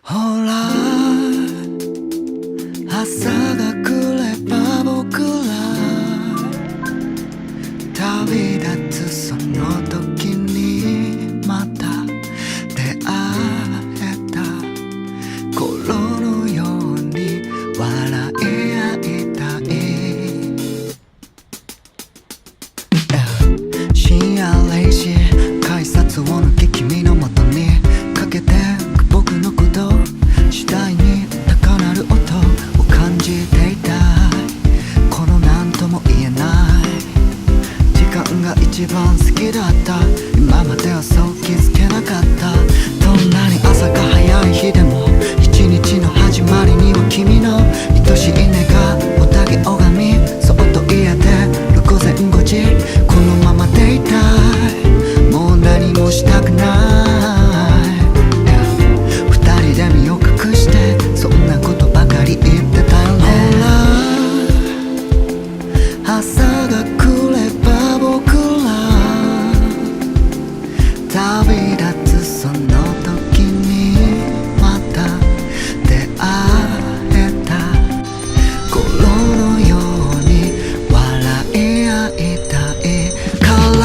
ほら朝が来れば僕ら旅立つその時にまた出会えた頃のように笑い合いたい深夜0時改札を抜け君の元にかけてく僕のこと次第に高鳴る音を感じていたこの何とも言えない時間が一番好きだった今まではそう気づけなかったどんなに朝が早い日でも一日の始まりには君の愛しい願おたげ拝みそっと言えてる午前5時このままでいたいもう何もしたくない二人で身を隠してそんなことばかり言ってたよね朝が来れば僕ら旅立つその時にまた出会えた頃のように笑い合いたいから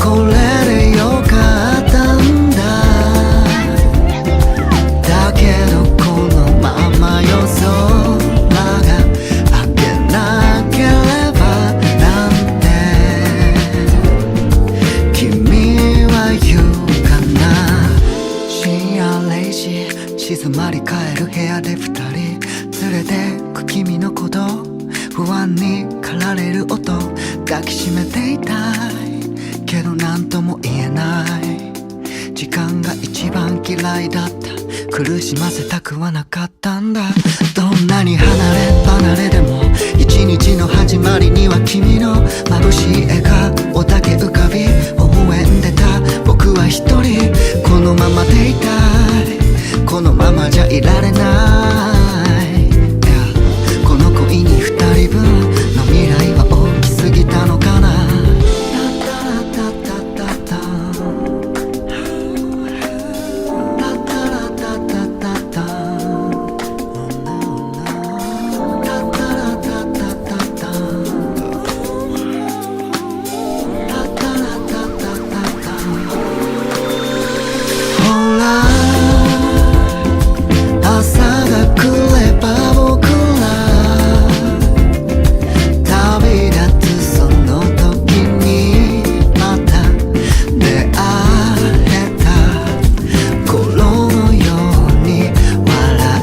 これでよかったんだだけどこのまま夜空が明けなければなんて君は言うかな深夜0時静まり返る部屋で二人連れてく君のこと不安に駆られる音抱きしめていたいけど何とも言えない時間が一番嫌いだった苦しませたくはなかったんだどんなに離れ離れでも一日の始まりには君の眩しい笑顔だけ浮かび微笑んでた僕は一人このままでいたいこのままじゃいられないこの恋に二人分の未来は大きすぎたのかな朝が来れば僕ら旅立つその時にまた出会えた頃のように笑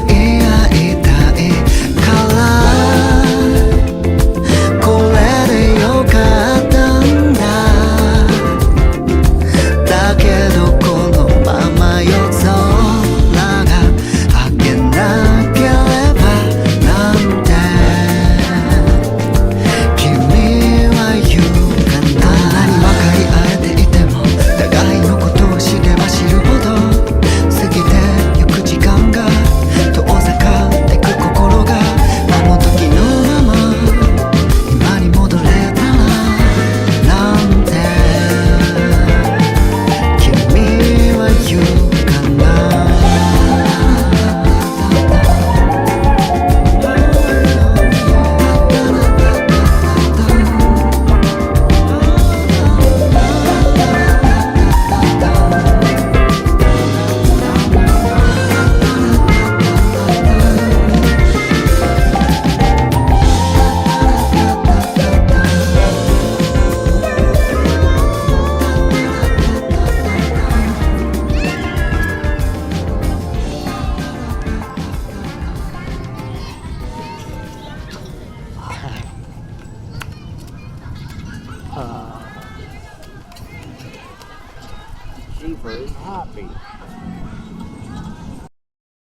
い合いたいからこれでよかったんだだけどこのまま夜空She very happy.